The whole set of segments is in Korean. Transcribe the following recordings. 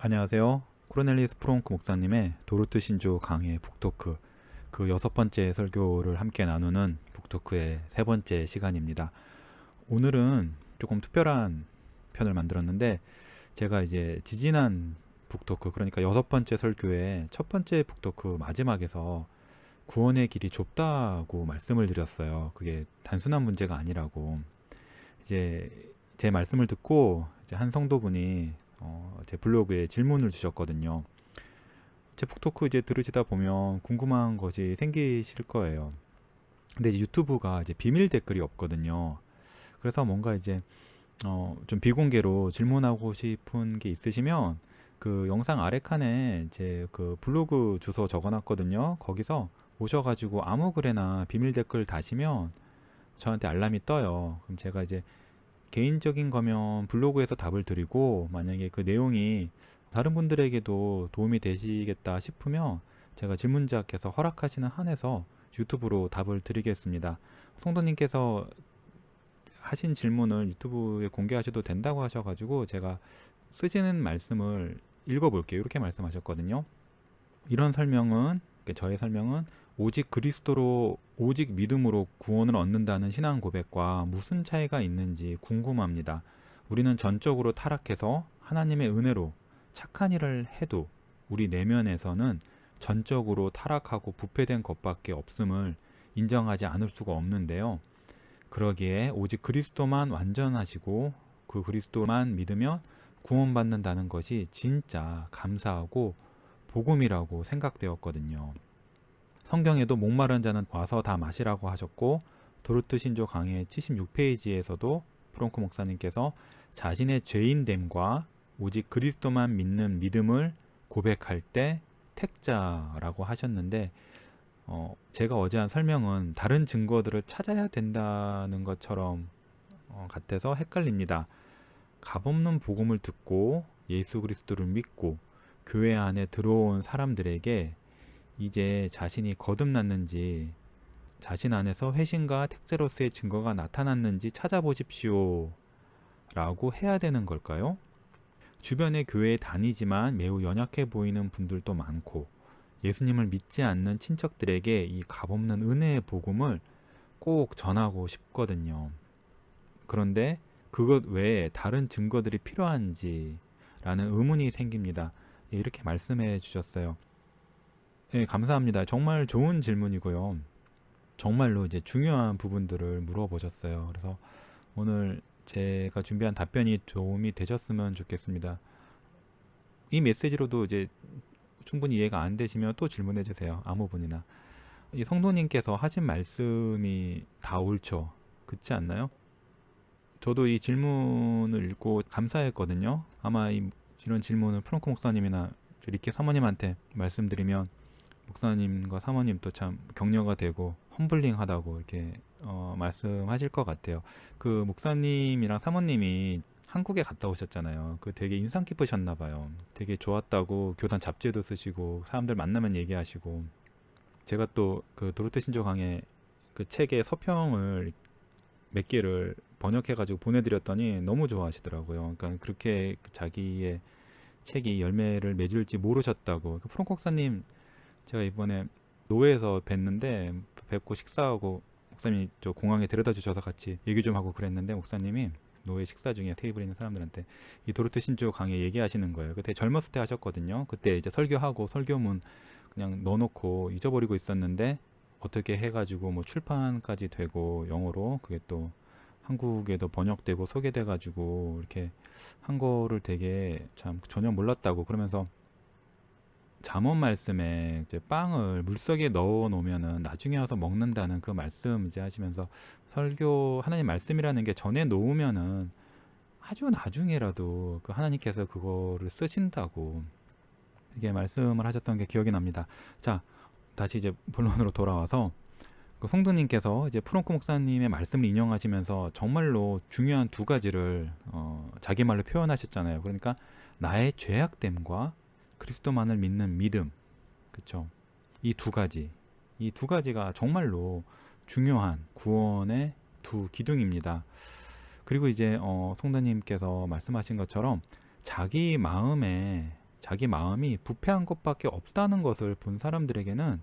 안녕하세요. 코르넬리우스 프롱크 목사님의 도르트 신조 강해 북토크 그 6번째 설교를 함께 나누는 북토크의 3번째 시간입니다. 오늘은 조금 특별한 편을 만들었는데 제가 이제 지지난 북토크 그러니까 6번째 설교의 첫 번째 북토크 마지막에서 구원의 길이 좁다고 말씀을 드렸어요. 그게 단순한 문제가 아니라고. 이제 제 말씀을 듣고 이제 한 성도분이 제 블로그에 질문을 주셨거든요. 제 북토크 이제 들으시다 보면 궁금한 것이 생기실 거예요. 근데 이제 유튜브가 이제 비밀 댓글이 없거든요. 그래서 뭔가 이제 좀 비공개로 질문하고 싶은 게 있으시면 그 영상 아래 칸에 제 그 블로그 주소 적어놨거든요. 거기서 오셔가지고 아무 글에나 비밀 댓글 다시면 저한테 알람이 떠요. 그럼 제가 이제 개인적인 거면 블로그에서 답을 드리고, 만약에 그 내용이 다른 분들에게도 도움이 되시겠다 싶으면 제가 질문자께서 허락하시는 한에서 유튜브로 답을 드리겠습니다. 성도님께서 하신 질문을 유튜브에 공개하셔도 된다고 하셔가지고 제가 쓰시는 말씀을 읽어볼게요. 이렇게 말씀하셨거든요. 이런 설명은, 저의 설명은 오직 그리스도로, 오직 믿음으로 구원을 얻는다는 신앙 고백과 무슨 차이가 있는지 궁금합니다. 우리는 전적으로 타락해서 하나님의 은혜로 착한 일을 해도 우리 내면에서는 전적으로 타락하고 부패된 것밖에 없음을 인정하지 않을 수가 없는데요. 그러기에 오직 그리스도만 완전하시고 그 그리스도만 믿으면 구원받는다는 것이 진짜 감사하고 복음이라고 생각되었거든요. 성경에도 목마른 자는 와서 다 마시라고 하셨고, 도르트 신조 강해 76페이지에서도 프롱크 목사님께서 자신의 죄인됨과 오직 그리스도만 믿는 믿음을 고백할 때 택자라고 하셨는데, 제가 어제 한 설명은 다른 증거들을 찾아야 된다는 것처럼 같아서 헷갈립니다. 값없는 복음을 듣고 예수 그리스도를 믿고 교회 안에 들어온 사람들에게 이제 자신이 거듭났는지, 자신 안에서 회심과 택자로서의 증거가 나타났는지 찾아보십시오 라고 해야 되는 걸까요? 주변에 교회에 다니지만 매우 연약해 보이는 분들도 많고, 예수님을 믿지 않는 친척들에게 이 값없는 은혜의 복음을 꼭 전하고 싶거든요. 그런데 그것 외에 다른 증거들이 필요한지 라는 의문이 생깁니다. 이렇게 말씀해 주셨어요. 네, 감사합니다. 정말 좋은 질문이고요. 정말로 이제 중요한 부분들을 물어보셨어요. 그래서 오늘 제가 준비한 답변이 도움이 되셨으면 좋겠습니다. 이 메시지로도 이제 충분히 이해가 안 되시면 또 질문해 주세요. 아무 분이나. 이 성도님께서 하신 말씀이 다 옳죠. 그렇지 않나요? 저도 이 질문을 읽고 감사했거든요. 아마 이런 질문을 프랑크 목사님이나 리키 사모님한테 말씀드리면 목사님과 사모님도 참 격려가 되고 험블링하다고 이렇게 말씀하실 것 같아요. 그 목사님이랑 사모님이 한국에 갔다 오셨잖아요. 그 되게 인상 깊으셨나 봐요. 되게 좋았다고 교단 잡지도 쓰시고 사람들 만나면 얘기하시고, 제가 또 그 도르트 신조 강의 그 책의 서평을 몇 개를 번역해가지고 보내드렸더니 너무 좋아하시더라고요. 그러니까 그렇게 자기의 책이 열매를 맺을지 모르셨다고. 그 프롱콕사님 제가 이번에 노회에서 뵀는데, 뵙고 식사하고 목사님이 저 공항에 데려다 주셔서 같이 얘기 좀 하고 그랬는데, 목사님이 노회 식사 중에 테이블에 있는 사람들한테 이 도르트 신조 강의 얘기하시는 거예요. 그때 젊었을 때 하셨거든요. 그때 이제 설교하고 설교문 그냥 넣어놓고 잊어버리고 있었는데 어떻게 해가지고 뭐 출판까지 되고 영어로 그게 또 한국에도 번역되고 소개돼가지고 이렇게 한 거를 되게 참 전혀 몰랐다고 그러면서, 잠언 말씀에 이제 빵을 물속에 넣어 놓으면은 나중에 와서 먹는다는 그 말씀 이제 하시면서, 설교 하나님 말씀이라는 게 전에 놓으면은 아주 나중에라도 그 하나님께서 그거를 쓰신다고 이게 말씀을 하셨던 게 기억이 납니다. 자, 다시 이제 본론으로 돌아와서 그 성도님께서 이제 프롱크 목사님의 말씀을 인용하시면서 정말로 중요한 두 가지를 자기 말로 표현하셨잖아요. 그러니까 나의 죄악됨과 그리스도만을 믿는 믿음, 그렇죠? 이 두 가지, 이 두 가지가 정말로 중요한 구원의 두 기둥입니다. 그리고 이제 성도님께서 말씀하신 것처럼 자기 마음에 자기 마음이 부패한 것밖에 없다는 것을 본 사람들에게는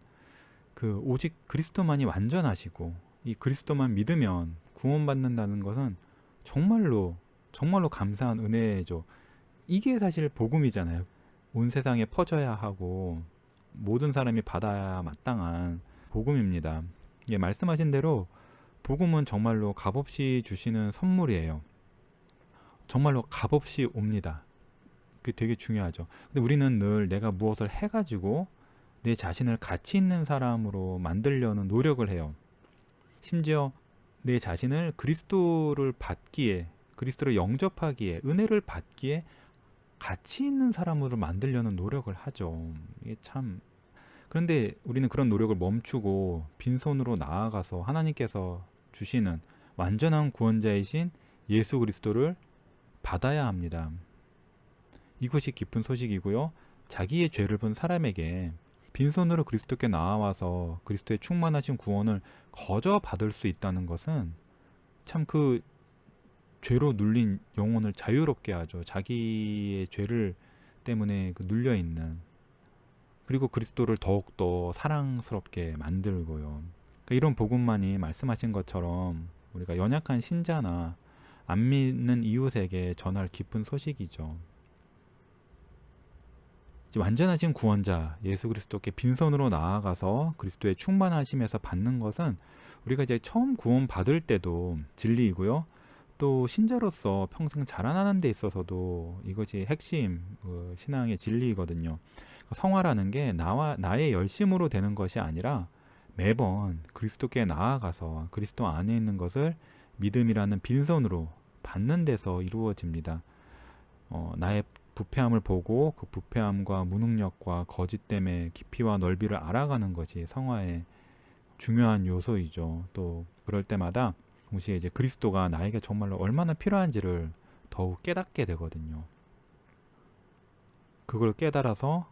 그 오직 그리스도만이 완전하시고 이 그리스도만 믿으면 구원받는다는 것은 정말로 정말로 감사한 은혜죠. 이게 사실 복음이잖아요. 온 세상에 퍼져야 하고 모든 사람이 받아야 마땅한 복음입니다. 예, 말씀하신 대로 복음은 정말로 값없이 주시는 선물이에요. 정말로 값없이 옵니다. 그게 되게 중요하죠. 근데 우리는 늘 내가 무엇을 해가지고 내 자신을 가치 있는 사람으로 만들려는 노력을 해요. 심지어 내 자신을 그리스도를 받기에, 그리스도를 영접하기에, 은혜를 받기에 가치 있는 사람으로 만들려는 노력을 하죠. 이게 참. 그런데 우리는 그런 노력을 멈추고 빈손으로 나아가서 하나님께서 주시는 완전한 구원자이신 예수 그리스도를 받아야 합니다. 이것이 기쁜 소식이고요. 자기의 죄를 본 사람에게 빈손으로 그리스도께 나와서 그리스도의 충만하신 구원을 거저 받을 수 있다는 것은 참 그 죄로 눌린 영혼을 자유롭게 하죠. 자기의 죄를 때문에 그 눌려 있는, 그리고 그리스도를 더욱더 사랑스럽게 만들고요. 그러니까 이런 복음만이 말씀하신 것처럼 우리가 연약한 신자나 안 믿는 이웃에게 전할 기쁜 소식이죠. 완전하신 구원자 예수 그리스도께 빈손으로 나아가서 그리스도의 충만하심에서 받는 것은 우리가 이제 처음 구원 받을 때도 진리이고요. 또 신자로서 평생 자라나는 데 있어서도 이것이 핵심 신앙의 진리이거든요. 성화라는 게 나의 열심으로 되는 것이 아니라 매번 그리스도께 나아가서 그리스도 안에 있는 것을 믿음이라는 빈손으로 받는 데서 이루어집니다. 나의 부패함을 보고 그 부패함과 무능력과 거짓됨의 깊이와 넓이를 알아가는 것이 성화의 중요한 요소이죠. 또 그럴 때마다 동시에 이제 그리스도가 나에게 정말로 얼마나 필요한지를 더욱 깨닫게 되거든요. 그걸 깨달아서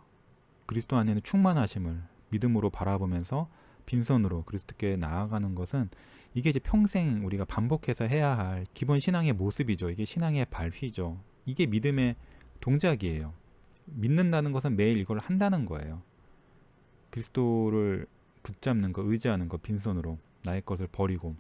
그리스도 안에는 충만하심을 믿음으로 바라보면서 빈손으로 그리스도께 나아가는 것은 이게 이제 평생 우리가 반복해서 해야 할 기본 신앙의 모습이죠. 이게 신앙의 발휘죠. 이게 믿음의 동작이에요. 믿는다는 것은 매일 이걸 한다는 거예요. 그리스도를 붙잡는 거, 의지하는 거, 빈손으로 나의 것을 버리고.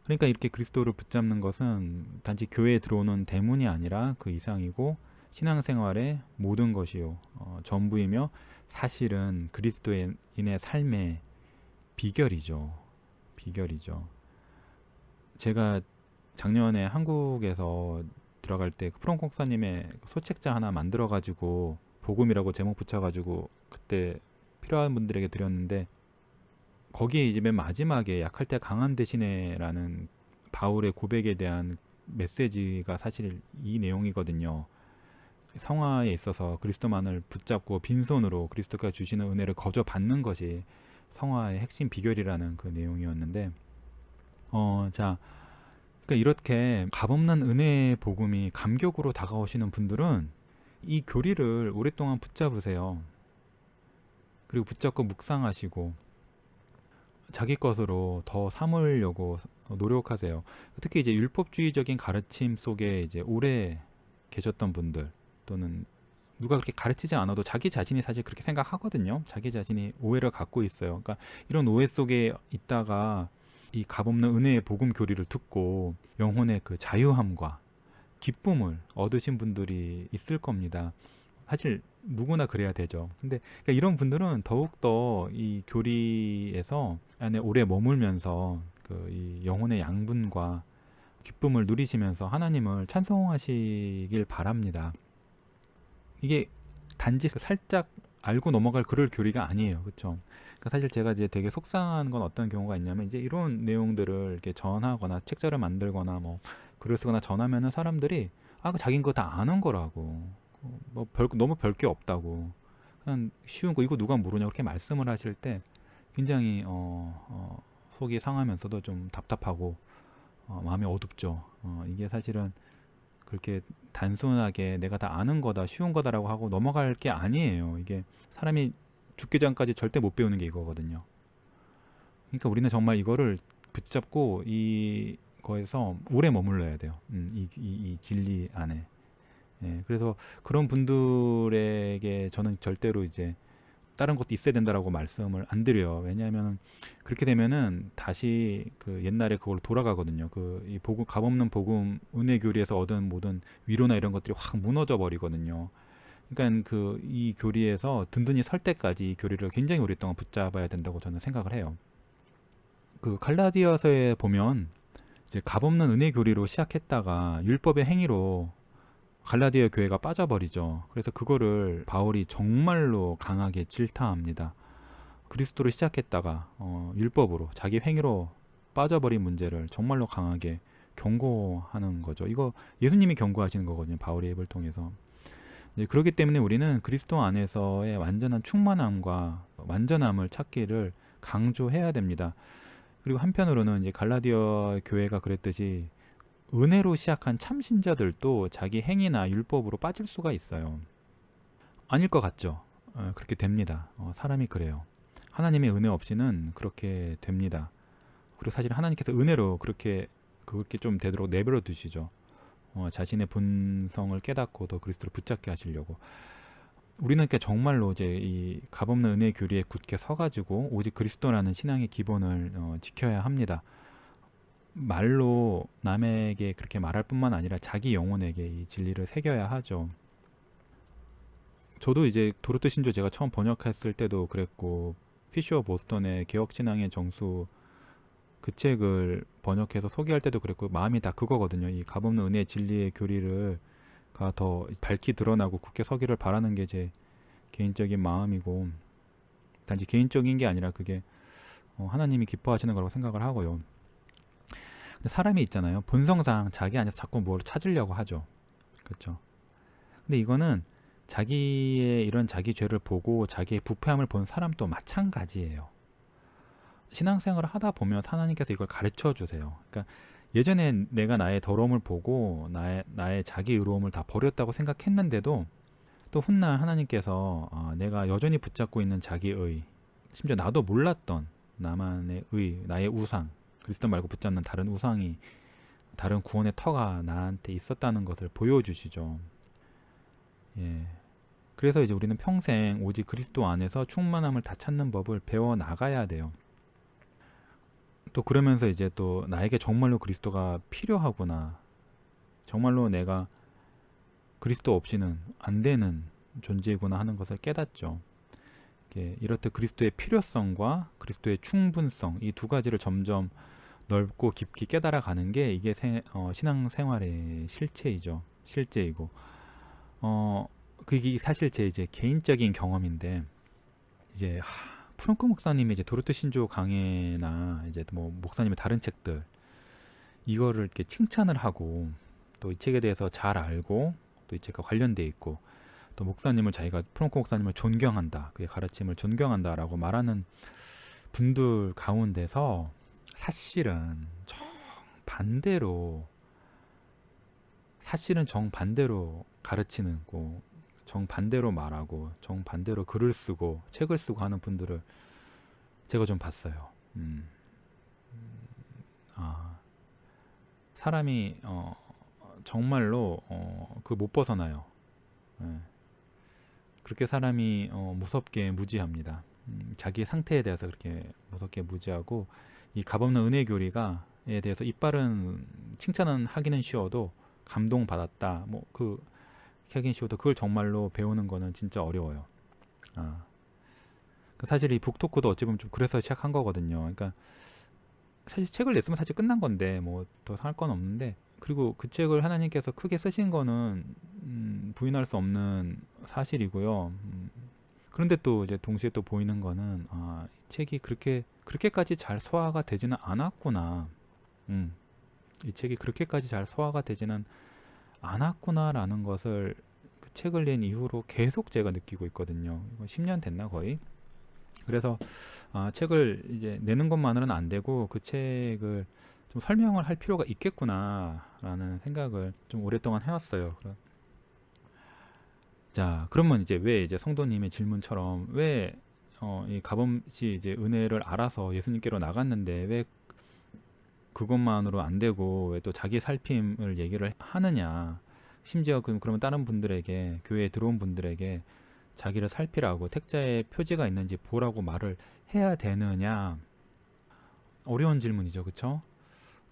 그러니까 이렇게 그리스도를 붙잡는 것은 단지 교회에 들어오는 대문이 아니라 그 이상이고 신앙생활의 모든 것이요 전부이며 사실은 그리스도인의 삶의 비결이죠. 제가 작년에 한국에서 들어갈 때 그 프롱 목사님의 소책자 하나 만들어가지고 복음이라고 제목 붙여가지고 그때 필요한 분들에게 드렸는데, 거기에 이제 맨 마지막에 약할 때 강한 대신에라는 바울의 고백에 대한 메시지가 사실 이 내용이거든요. 성화에 있어서 그리스도만을 붙잡고 빈손으로 그리스도가 주시는 은혜를 거저 받는 것이 성화의 핵심 비결이라는 그 내용이었는데, 자, 그러니까 이렇게 값없는 은혜의 복음이 감격으로 다가오시는 분들은 이 교리를 오랫동안 붙잡으세요. 그리고 붙잡고 묵상하시고 자기 것으로 더 삼으려고 노력하세요. 특히 이제 율법주의적인 가르침 속에 이제 오래 계셨던 분들, 또는 누가 그렇게 가르치지 않아도 자기 자신이 사실 그렇게 생각하거든요. 자기 자신이 오해를 갖고 있어요. 그러니까 이런 오해 속에 있다가 이 값없는 은혜의 복음 교리를 듣고 영혼의 그 자유함과 기쁨을 얻으신 분들이 있을 겁니다. 사실 누구나 그래야 되죠. 근데 그러니까 이런 분들은 더욱더 이 교리에서 안에 오래 머물면서 그 이 영혼의 양분과 기쁨을 누리시면서 하나님을 찬송하시길 바랍니다. 이게 단지 살짝 알고 넘어갈 그럴 교리가 아니에요. 그렇죠? 그러니까 사실 제가 이제 되게 속상한 건 어떤 경우가 있냐면, 이제 이런 내용들을 이렇게 전하거나 책자를 만들거나 뭐 글을 쓰거나 전하면은 사람들이 자긴 그거 다 아는 거라고, 뭐 너무 별게 없다고, 그냥 쉬운 거 이거 누가 모르냐 그렇게 말씀을 하실 때 굉장히 속이 상하면서도 좀 답답하고 마음이 어둡죠. 이게 사실은 그렇게 단순하게 내가 다 아는 거다, 쉬운 거다라고 하고 넘어갈 게 아니에요. 이게 사람이 죽기 전까지 절대 못 배우는 게 이거거든요. 그러니까 우리는 정말 이거를 붙잡고 이거에서 오래 머물러야 돼요. 이 진리 안에. 예, 그래서 그런 분들에게 저는 절대로 이제 다른 것도 있어야 된다라고 말씀을 안 드려요. 왜냐하면 그렇게 되면은 다시 그 옛날에 그걸로 돌아가거든요. 그 이 복음, 값없는 복음 은혜 교리에서 얻은 모든 위로나 이런 것들이 확 무너져 버리거든요. 그러니까 그 이 교리에서 든든히 설 때까지 이 교리를 굉장히 오랫동안 붙잡아야 된다고 저는 생각을 해요. 그 갈라디아서에 보면 이제 값없는 은혜 교리로 시작했다가 율법의 행위로 갈라디아 교회가 빠져버리죠. 그래서 그거를 바울이 정말로 강하게 질타합니다. 그리스도로 시작했다가 율법으로 자기 행위로 빠져버린 문제를 정말로 강하게 경고하는 거죠. 이거 예수님이 경고하시는 거거든요. 바울의 입을 통해서. 이제 그렇기 때문에 우리는 그리스도 안에서의 완전한 충만함과 완전함을 찾기를 강조해야 됩니다. 그리고 한편으로는 이제 갈라디아 교회가 그랬듯이 은혜로 시작한 참신자들도 자기 행위나 율법으로 빠질 수가 있어요. 아닐 것 같죠? 그렇게 됩니다. 사람이 그래요. 하나님의 은혜 없이는 그렇게 됩니다. 그리고 사실 하나님께서 은혜로 그렇게 좀 되도록 내버려 두시죠. 자신의 본성을 깨닫고 더 그리스도를 붙잡게 하시려고. 우리는 그러니까 정말로 이제 이 값없는 은혜 교리에 굳게 서가지고 오직 그리스도라는 신앙의 기본을 지켜야 합니다. 말로 남에게 그렇게 말할 뿐만 아니라 자기 영혼에게 이 진리를 새겨야 하죠. 저도 이제 도르트 신조 제가 처음 번역했을 때도 그랬고 피셔 보스턴의 개혁신앙의 정수 그 책을 번역해서 소개할 때도 그랬고 마음이 다 그거거든요. 이 값없는 은혜의 진리의 교리를 더 밝히 드러나고 굳게 서기를 바라는 게 제 개인적인 마음이고 단지 개인적인 게 아니라 그게 하나님이 기뻐하시는 거라고 생각을 하고요. 근데 사람이 있잖아요. 본성상 자기 안에서 자꾸 뭘 찾으려고 하죠. 그렇죠? 근데 이거는 자기의 이런 자기 죄를 보고 자기의 부패함을 본 사람도 마찬가지예요. 신앙생활을 하다 보면 하나님께서 이걸 가르쳐 주세요. 그러니까 예전에 내가 나의 더러움을 보고 나의 자기 의로움을 다 버렸다고 생각했는데도 또 훗날 하나님께서 내가 여전히 붙잡고 있는 자기의 심지어 나도 몰랐던 나만의 나의 우상 그리스도 말고 붙잡는 다른 우상이 다른 구원의 터가 나한테 있었다는 것을 보여주시죠. 예. 그래서 이제 우리는 평생 오직 그리스도 안에서 충만함을 다 찾는 법을 배워 나가야 돼요. 또 그러면서 이제 또 나에게 정말로 그리스도가 필요하구나. 정말로 내가 그리스도 없이는 안 되는 존재구나 하는 것을 깨닫죠. 이렇듯 그리스도의 필요성과 그리스도의 충분성 이 두 가지를 점점 넓고 깊게 깨달아가는 게 이게 신앙생활의 실체이죠. 실제이고 그게 사실 제 이제 개인적인 경험인데 이제 프랑크 목사님의 이제 도르트 신조 강해나 이제 뭐 목사님의 다른 책들 이거를 이렇게 칭찬을 하고 또 이 책에 대해서 잘 알고 또 이 책과 관련돼 있고 또 목사님을 자기가 프랑크 목사님을 존경한다 그의 가르침을 존경한다라고 말하는 분들 가운데서 사실은 정반대로 가르치는 거 정반대로 말하고 정반대로 글을 쓰고 책을 쓰고 하는 분들을 제가 좀 봤어요. 사람이 정말로 그 못 벗어나요. 예. 그렇게 사람이 무섭게 무지합니다. 자기 상태에 대해서 그렇게 무섭게 무지하고 이 값없는 은혜 교리가에 대해서 이빨은 칭찬은 하기는 쉬워도 감동받았다. 그 하긴 쉬워도 그걸 정말로 배우는 거는 진짜 어려워요. 사실 이 북토크도 어찌 보면 좀 그래서 시작한 거거든요. 그러니까 사실 책을 냈으면 사실 끝난 건데 뭐 더 살 건 없는데 그리고 그 책을 하나님께서 크게 쓰신 거는 부인할 수 없는 사실이고요. 그런데 또 이제 동시에 또 보이는 거는 이 책이 그렇게까지 잘 소화가 되지는 않았구나. 이 책이 그렇게까지 잘 소화가 되지는 않았구나라는 것을 그 책을 낸 이후로 계속 제가 느끼고 있거든요. 10년 됐나 거의. 그래서 책을 이제 내는 것만으로는 안 되고 그 책을 좀 설명을 할 필요가 있겠구나라는 생각을 좀 오랫동안 해왔어요. 자, 그러면 이제 왜 이제 성도님의 질문처럼 왜 이 값없이 이제 은혜를 알아서 예수님께로 나갔는데 왜 그것만으로 안 되고 왜 또 자기 살핌을 얘기를 하느냐? 심지어 그러면 다른 분들에게, 교회에 들어온 분들에게 자기를 살피라고 택자의 표지가 있는지 보라고 말을 해야 되느냐? 어려운 질문이죠. 그쵸?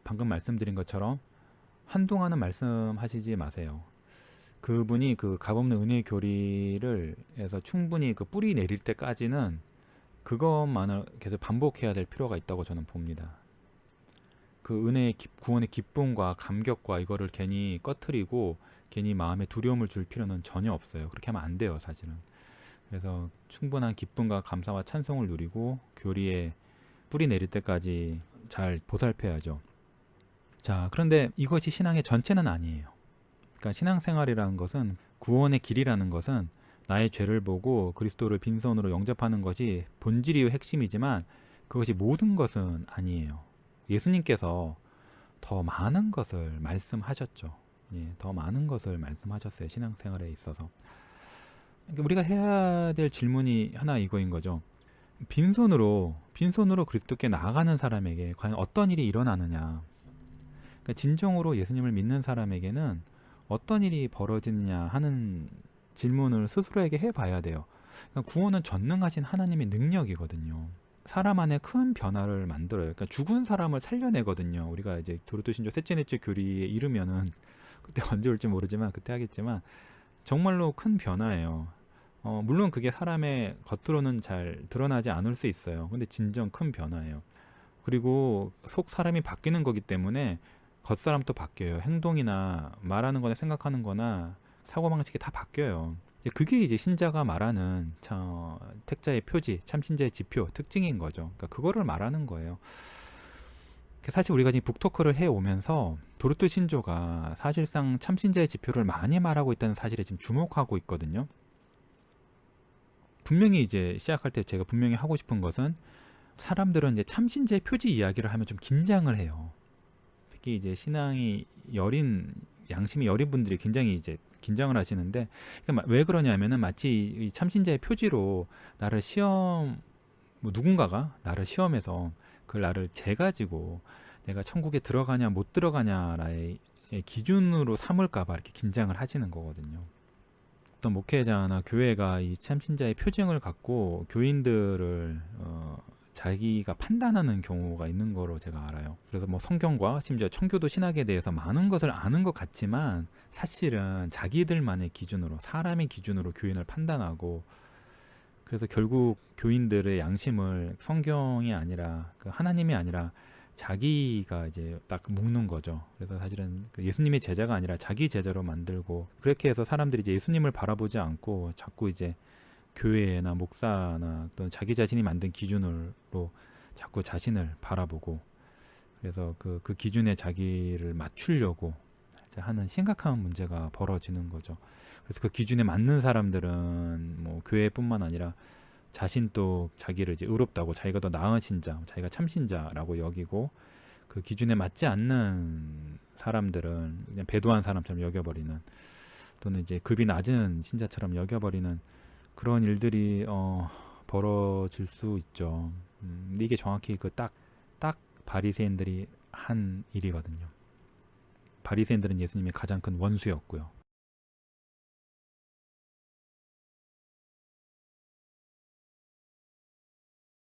방금 말씀드린 것처럼 한동안은 말씀하시지 마세요. 그분이 그 값없는 은혜의 교리를 해서 충분히 그 뿌리 내릴 때까지는 그것만을 계속 반복해야 될 필요가 있다고 저는 봅니다. 그 은혜의 구원의 기쁨과 감격과 이거를 괜히 꺼트리고 괜히 마음에 두려움을 줄 필요는 전혀 없어요. 그렇게 하면 안 돼요, 사실은. 그래서 충분한 기쁨과 감사와 찬송을 누리고 교리에 뿌리 내릴 때까지 잘 보살펴야죠. 자, 그런데 이것이 신앙의 전체는 아니에요. 그러니까 신앙생활이라는 것은, 구원의 길이라는 것은 나의 죄를 보고 그리스도를 빈손으로 영접하는 것이 본질이요 핵심이지만 그것이 모든 것은 아니에요. 예수님께서 더 많은 것을 말씀하셨죠. 예, 더 많은 것을 말씀하셨어요. 신앙생활에 있어서. 그러니까 우리가 해야 될 질문이 하나 이거인 거죠. 빈손으로 그리스도께 나아가는 사람에게 과연 어떤 일이 일어나느냐. 그러니까 진정으로 예수님을 믿는 사람에게는 어떤 일이 벌어지느냐 하는 질문을 스스로에게 해봐야 돼요. 그러니까 구원은 전능하신 하나님의 능력이거든요. 사람 안에 큰 변화를 만들어요. 그러니까 죽은 사람을 살려내거든요. 우리가 이제 도르토신조 셋째 넷째 교리에 이르면은 그때 언제 올지 모르지만 그때 하겠지만 정말로 큰 변화예요. 물론 그게 사람의 겉으로는 잘 드러나지 않을 수 있어요. 근데 진정 큰 변화예요. 그리고 속 사람이 바뀌는 거기 때문에 겉사람도 바뀌어요. 행동이나 말하는 거나 생각하는 거나 사고방식이 다 바뀌어요. 그게 이제 신자가 말하는 택자의 표지, 참신자의 지표, 특징인 거죠. 그러니까 그거를 말하는 거예요. 사실 우리가 지금 북토크를 해오면서 도르토 신조가 사실상 참신자의 지표를 많이 말하고 있다는 사실에 지금 주목하고 있거든요. 분명히 이제 시작할 때 제가 분명히 하고 싶은 것은, 사람들은 이제 참신자의 표지 이야기를 하면 좀 긴장을 해요. 특히 이제 신앙이 여린, 양심이 여린 분들이 굉장히 이제 긴장을 하시는데, 그러니까 왜 그러냐면은 마치 이 참신자의 표지로 나를 누군가가 나를 시험해서 그걸 나를 재가지고 내가 천국에 들어가냐 못 들어가냐라의 기준으로 삼을까봐 이렇게 긴장을 하시는 거거든요. 어떤 목회자나 교회가 이 참신자의 표징을 갖고 교인들을 자기가 판단하는 경우가 있는 거로 제가 알아요. 그래서 뭐 성경과 심지어 청교도 신학에 대해서 많은 것을 아는 것 같지만 사실은 자기들만의 기준으로, 사람의 기준으로 교인을 판단하고, 그래서 결국 교인들의 양심을 성경이 아니라 그 하나님이 아니라 자기가 이제 딱 묶는 거죠. 그래서 사실은 예수님의 제자가 아니라 자기 제자로 만들고, 그렇게 해서 사람들이 이제 예수님을 바라보지 않고 자꾸 이제 교회나 목사나 또는 자기 자신이 만든 기준으로 자꾸 자신을 바라보고, 그래서 그 기준에 자기를 맞추려고 하는 심각한 문제가 벌어지는 거죠. 그래서 그 기준에 맞는 사람들은 뭐 교회뿐만 아니라 자신도 자기를 이제 의롭다고, 자기가 더 나은 신자, 자기가 참신자라고 여기고, 그 기준에 맞지 않는 사람들은 그냥 배도한 사람처럼 여겨버리는, 또는 이제 급이 낮은 신자처럼 여겨버리는 그런 일들이 벌어질 수 있죠. 이게 정확히 그 딱 바리새인들이 한 일이거든요. 바리새인들은 예수님의 가장 큰 원수였고요.